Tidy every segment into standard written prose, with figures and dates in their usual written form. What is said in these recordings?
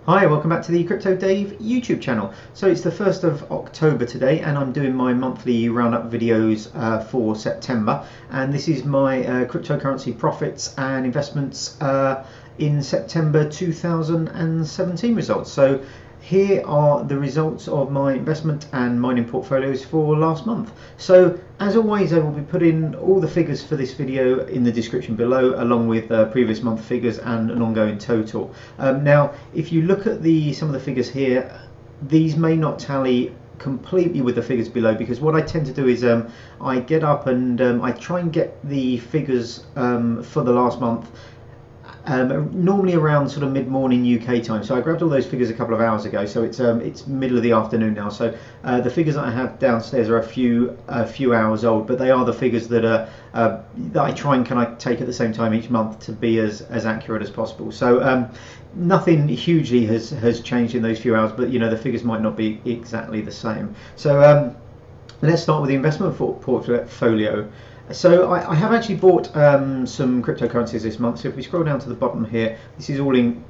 Hi, welcome back to the Crypto Dave YouTube channel. So it's the 1st of October today and I'm doing my monthly roundup videos for September, and this is my cryptocurrency profits and investments in September 2017 results. So here are the results of my investment and mining portfolios for last month. So as always, I will be putting all the figures for this video in the description below, along with previous month figures and an ongoing total. Now, if you look at some of the figures here, these may not tally completely with the figures below, because what I tend to do is I get up and I try and get the figures for the last month normally around sort of mid-morning UK time. So I grabbed all those figures a couple of hours ago, so it's middle of the afternoon now. So the figures that I have downstairs are a few hours old, but they are the figures that I try and kind of take at the same time each month to be as accurate as possible. So nothing hugely has changed in those few hours, but the figures might not be exactly the same. So let's start with the investment portfolio. So I have actually bought some cryptocurrencies this month. So if we scroll down to the bottom here, this is all in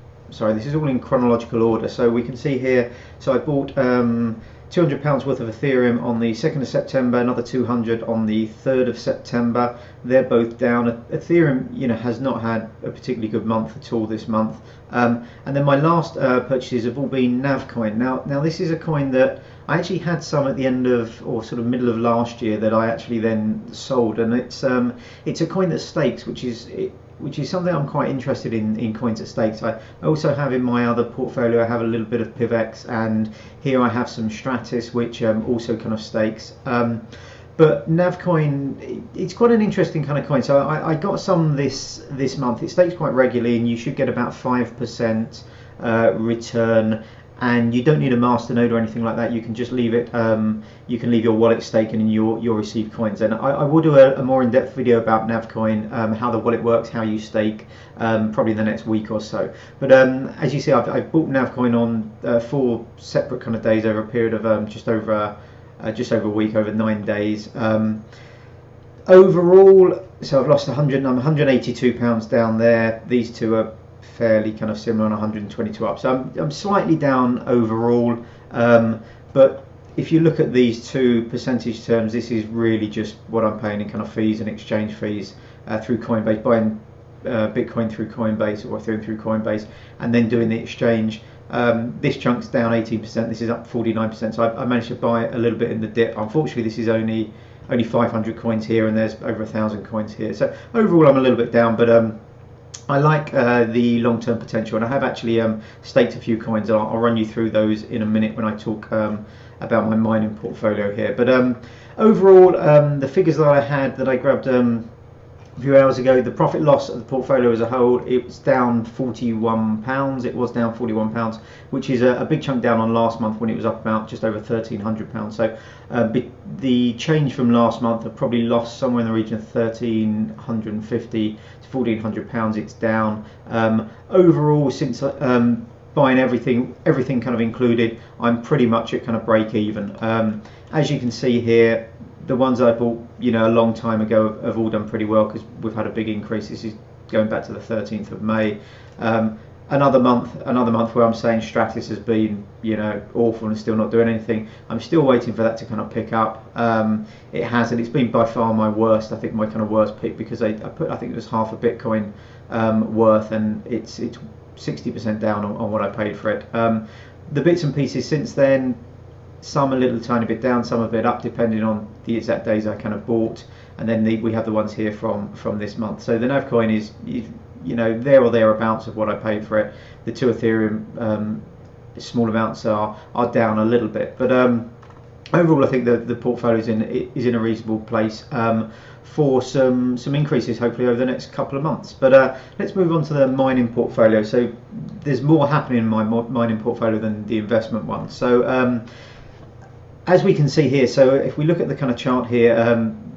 chronological order. So we can see here, so I bought £200 worth of Ethereum on the 2nd of September, another 200 on the 3rd of September. They're both down. Ethereum, has not had a particularly good month at all this month. And then my last purchases have all been NavCoin. Now this is a coin that I actually had some at the end of, or sort of middle of last year, that I actually then sold, and it's a coin that stakes, which is something I'm quite interested in coins that stakes. I also have in my other portfolio, I have a little bit of PivX, and here I have some Stratis, which also kind of stakes. But NavCoin, it's quite an interesting kind of coin. So I got some this month. It stakes quite regularly, and you should get about 5% return. And you don't need a masternode or anything like that. You can just leave it. You can leave your wallet staking and you'll receive coins. And I will do a more in-depth video about NavCoin, how the wallet works, how you stake, probably in the next week or so. But as you see, I've bought NavCoin on 4 separate kind of days over a period of just over a week, over 9 days. Overall, so I've lost I'm £182 down there. These two are fairly kind of similar on 122 up, so I'm slightly down overall, but if you look at these two percentage terms, this is really just what I'm paying in kind of fees and exchange fees through Coinbase, buying Bitcoin through Coinbase or Ethereum through Coinbase, and then doing the exchange. This chunk's down 18%, this is up 49%, so I managed to buy a little bit in the dip. Unfortunately, this is only 500 coins here, and there's over 1,000 coins here, so overall I'm a little bit down, but I like the long-term potential, and I have actually staked a few coins. I'll run you through those in a minute when I talk about my mining portfolio here. But overall, the figures that I had that I grabbed a few hours ago, the profit loss of the portfolio as a whole, it was down £41. It was down £41, which is a big chunk down on last month when it was up about just over £1,300. So the change from last month, I've probably lost somewhere in the region of £1,350 to £1,400. It's down. Overall, since buying everything kind of included, I'm pretty much at kind of break even. As you can see here, the ones I bought, a long time ago have all done pretty well, because we've had a big increase. This is going back to the 13th of May. Another month where I'm saying Stratis has been, awful and still not doing anything. I'm still waiting for that to kind of pick up. It hasn't. It's been by far my worst. I think my kind of worst pick, because I think it was half a Bitcoin worth, and it's 60% down on what I paid for it. The bits and pieces since then, some a little tiny bit down, some a bit up, depending on the exact days I kind of bought. And then we have the ones here from this month. So the NavCoin is there or thereabouts of what I paid for it. The two Ethereum small amounts are down a little bit, but overall I think the portfolio is in a reasonable place for some increases hopefully over the next couple of months. But let's move on to the mining portfolio. So there's more happening in my mining portfolio than the investment one. So as we can see here, so if we look at the kind of chart here,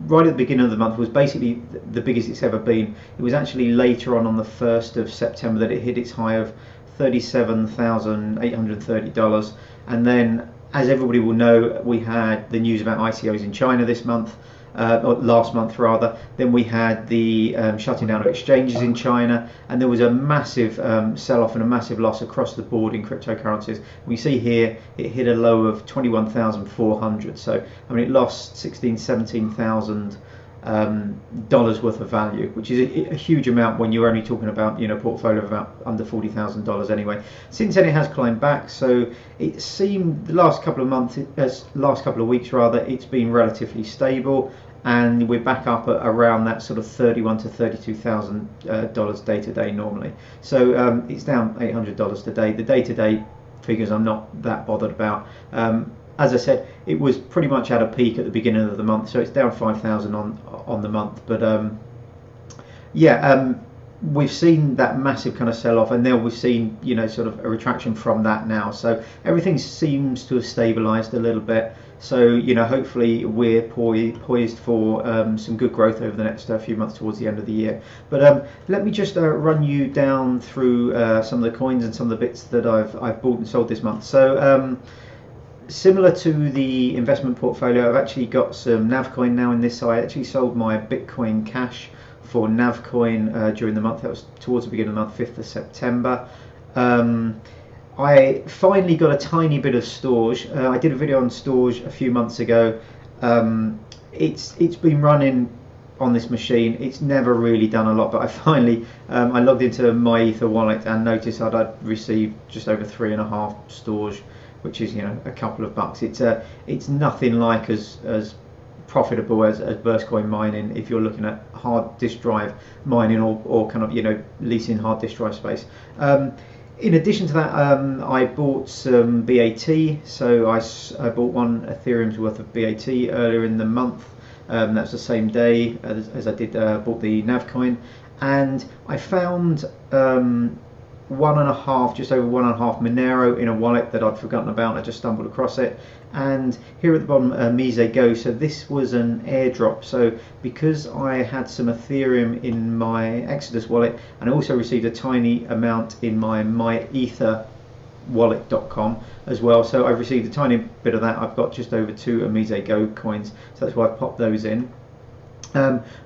right at the beginning of the month was basically the biggest it's ever been. It was actually later on the 1st of September that it hit its high of $37,830. And then, as everybody will know, we had the news about ICOs in China this month. or last month rather. Then we had the shutting down of exchanges in China, and there was a massive sell-off and a massive loss across the board in cryptocurrencies. We see here it hit a low of 21,400. So I mean, it lost 17,000 dollars worth of value, which is a huge amount when you're only talking about, you know, portfolio of about under $40,000 anyway. Since then it has climbed back, so it seemed the last couple of months, last couple of weeks rather, it's been relatively stable, and we're back up at around that sort of $31,000 to $32,000 day to day normally. So it's down $800 today. The day to day figures I'm not that bothered about. As I said, it was pretty much at a peak at the beginning of the month, so it's down 5,000 on the month. But we've seen that massive kind of sell-off, and then we've seen, you know, sort of a retraction from that now. So everything seems to have stabilised a little bit. So, you know, hopefully we're poised for some good growth over the next few months towards the end of the year. But let me just run you down through some of the coins and some of the bits that I've bought and sold this month. So similar to the investment portfolio, I've actually got some NavCoin now in this. So I actually sold my Bitcoin Cash for NavCoin during the month. That was towards the beginning of the month, 5th of September. I finally got a tiny bit of storage. I did a video on storage a few months ago. It's been running on this machine. It's never really done a lot, but I finally I logged into my Ether wallet and noticed that I'd received just over 3.5 storage, which is, you know, a couple of bucks. It's nothing like as profitable as Burstcoin mining if you're looking at hard disk drive mining or kind of, you know, leasing hard disk drive space. In addition to that, I bought some BAT. So I bought one Ethereum's worth of BAT earlier in the month. That's the same day as I did bought the NavCoin, and I found just over 1.5 Monero in a wallet that I'd forgotten about. I just stumbled across it, and here at the bottom, OmiseGo. So this was an airdrop. So because I had some Ethereum in my Exodus wallet, and I also received a tiny amount in my etherwallet.com as well. So I've received a tiny bit of that. I've got just over 2 OmiseGo coins, so that's why I've popped those in.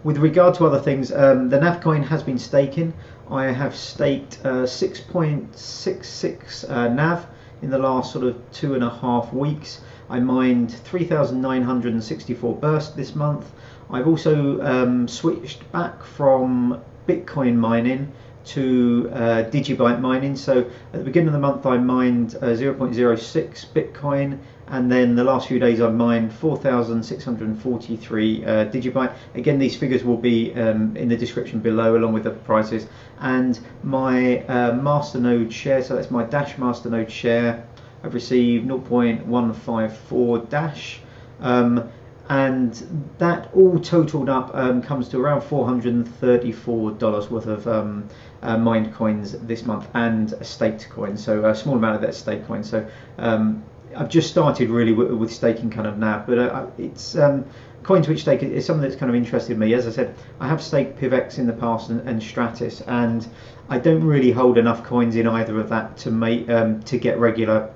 With regard to other things, the NavCoin has been staking. I have staked 6.66 NAV in the last sort of 2.5 weeks. I mined 3,964 burst this month. I've also switched back from Bitcoin mining to Digibyte mining. So at the beginning of the month I mined 0.06 Bitcoin, and then the last few days I mined 4,643 Digibyte. Again, these figures will be in the description below along with the prices. And my masternode share, so that's my Dash masternode share, I've received 0.154 Dash, and that all totaled up comes to around $434 worth of mined coins this month, and a staked coin, so a small amount of that staked coin. So I've just started really with staking kind of now, but it's coin to which stake is something that's kind of interested me. As I said, I have staked PivX in the past and Stratis, and I don't really hold enough coins in either of that to make to get regular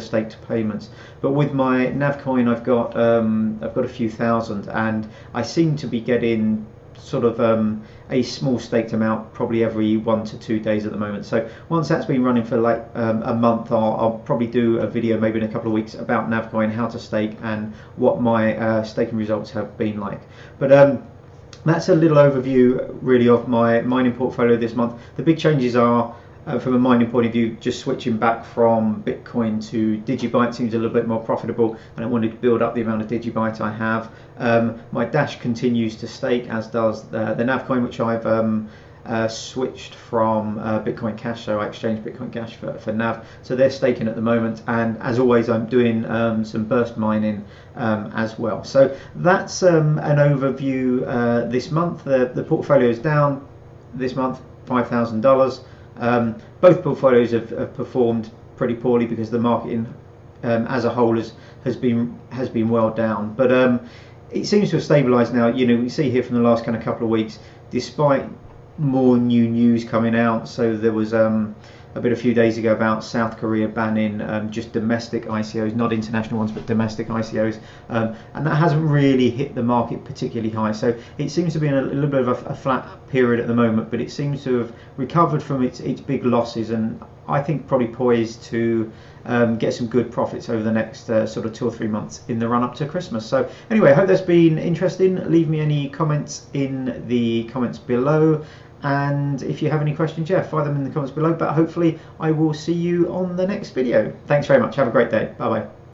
staked payments. But with my NavCoin, I've got a few thousand, and I seem to be getting sort of a small staked amount probably every 1 to 2 days at the moment. So once that's been running for like a month, I'll probably do a video maybe in a couple of weeks about NavCoin, how to stake, and what my staking results have been like. But that's a little overview really of my mining portfolio this month. The big changes are, from a mining point of view, just switching back from Bitcoin to Digibyte seems a little bit more profitable, and I wanted to build up the amount of Digibyte I have. My Dash continues to stake, as does the NavCoin, which I've switched from Bitcoin Cash, so I exchanged Bitcoin Cash for Nav. So they're staking at the moment, and as always I'm doing some burst mining as well. So that's an overview this month. The portfolio is down this month $5,000. Both portfolios have performed pretty poorly because the market as a whole has been well down, but it seems to have stabilized now. You know, we see here from the last kind of couple of weeks, despite more new news coming out. So there was a bit a few days ago about South Korea banning just domestic ICOs, not international ones, but domestic ICOs, and that hasn't really hit the market particularly high. So it seems to be in a little bit of a flat period at the moment, but it seems to have recovered from its big losses, and I think probably poised to get some good profits over the next sort of 2 or 3 months in the run up to Christmas. So anyway, I hope that's been interesting. Leave me any comments in the comments below, and if you have any questions, yeah, fire them in the comments below. But hopefully I will see you on the next video. Thanks very much. Have a great day. Bye bye.